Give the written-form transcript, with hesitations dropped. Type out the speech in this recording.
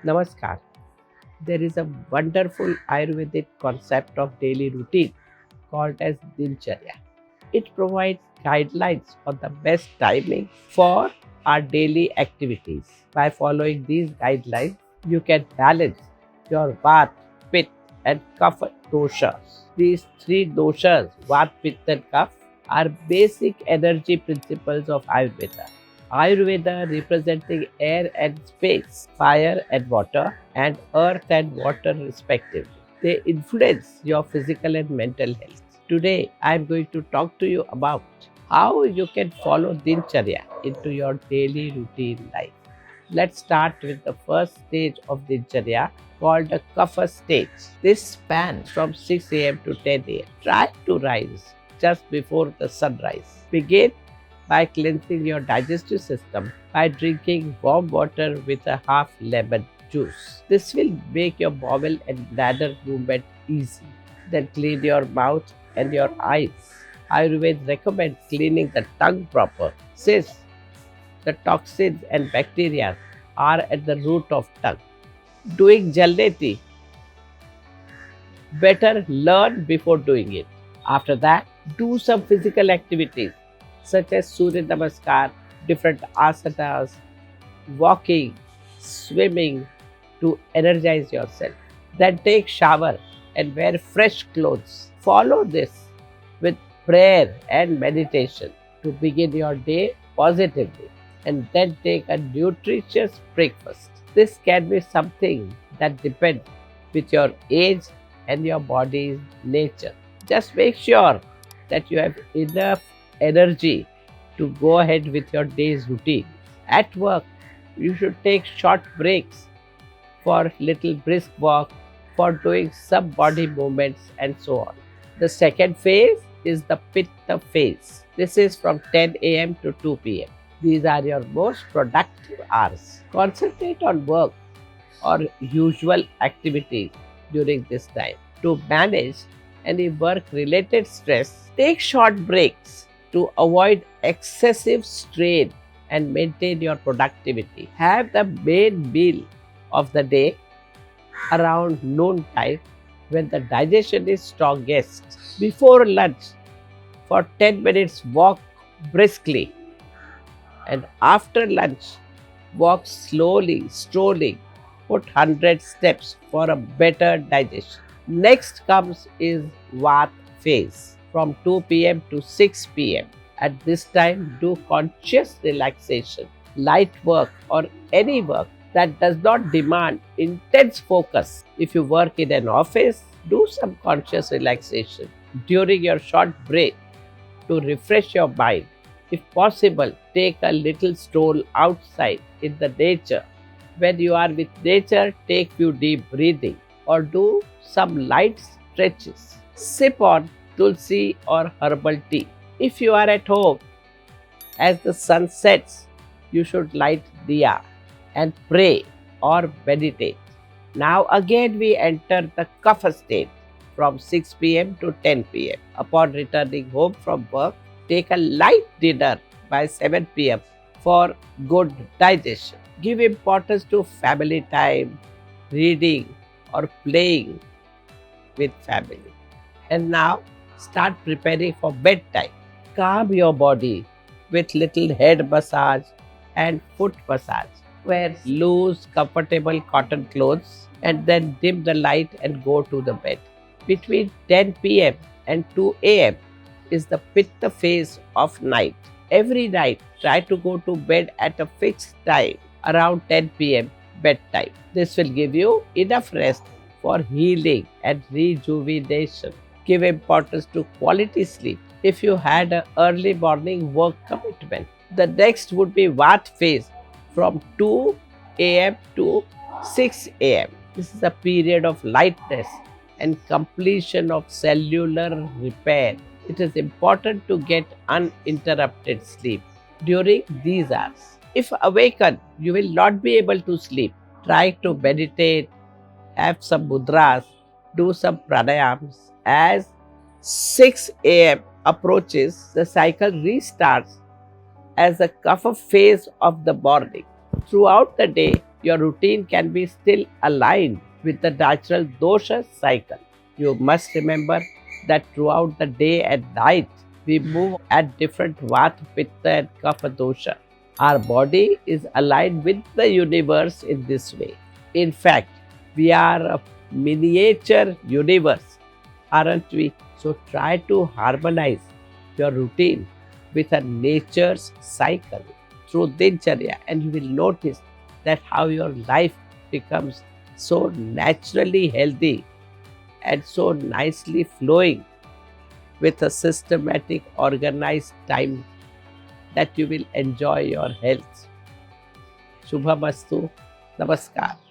Namaskar. There is a wonderful Ayurvedic concept of daily routine called as Dincharya. It provides guidelines on the best timing for our daily activities. By following these guidelines, you can balance your Vata, Pitta, and Kapha doshas. These three doshas, Vata, Pitta, and Kapha, are basic energy principles of Ayurveda. Ayurveda representing air and space, fire and water, and earth and water respectively. They influence your physical and mental health. Today, I am going to talk to you about how you can follow Dincharya into your daily routine life. Let's start with the first stage of Dincharya called the Kapha stage. This spans from 6 a.m. to 10 a.m. Try to rise just before the sunrise. Begin by cleansing your digestive system by drinking warm water with a half lemon juice. This will make your bowel and bladder movement easy. Then clean your mouth and your eyes. Ayurveda recommends cleaning the tongue proper since the toxins and bacteria are at the root of tongue. Doing jalneti, better learn before doing it. After that, do some physical activities such as Surya Namaskar, different asanas, walking, swimming to energize yourself. Then take shower and wear fresh clothes. Follow this with prayer and meditation to begin your day positively, and then take a nutritious breakfast. This can be something that depends with your age and your body's nature. Just make sure that you have enough energy to go ahead with your day's routine. At work, you should take short breaks for little brisk walk, for doing some body movements, and so on. The second phase is the Pitta phase. This is from 10 a.m. to 2 p.m. These are your most productive hours. Concentrate on work or usual activities during this time. To manage any work related stress, take short breaks to avoid excessive strain and maintain your productivity. Have the main meal of the day around noon time when the digestion is strongest. Before lunch, for 10 minutes, walk briskly, and after lunch, walk slowly, strolling. Put 100 steps for a better digestion. Next comes is Vata phase from 2 p.m. to 6 p.m. At this time, do conscious relaxation, light work, or any work that does not demand intense focus. If you work in an office, do some conscious relaxation during your short break to refresh your mind. If possible, take a little stroll outside in the nature. When you are with nature, take few deep breathing or do some light stretches. Sip on tulsi or herbal tea. If you are at home, as the sun sets, you should light diya and pray or meditate. Now again we enter the kapha state from 6 p.m. to 10 p.m. Upon returning home from work, take a light dinner by 7 p.m. for good digestion. Give importance to family time, reading or playing with family. And now start preparing for bedtime. Calm your body with little head massage and foot massage. Wear loose, comfortable cotton clothes and then dim the light and go to the bed. Between 10 p.m. and 2 a.m. is the Pitta phase of night. Every night, try to go to bed at a fixed time around 10 p.m. bedtime. This will give you enough rest for healing and rejuvenation. Give importance to quality sleep if you had an early morning work commitment. The next would be Vata phase from 2 a.m. to 6 a.m. This is a period of lightness and completion of cellular repair. It is important to get uninterrupted sleep during these hours. If awakened, you will not be able to sleep. Try to meditate, have some mudras, do some pranayams. As 6 a.m. approaches, the cycle restarts as the kapha phase of the morning. Throughout the day, your routine can be still aligned with the natural dosha cycle. You must remember that throughout the day and night, we move at different vata, pitta, and kapha dosha. Our body is aligned with the universe in this way. In fact, we are a miniature universe, aren't we? So try to harmonize your routine with a nature's cycle through Dincharya, and you will notice that how your life becomes so naturally healthy and so nicely flowing with a systematic, organized time that you will enjoy your health. Shubhamastu. Namaskar.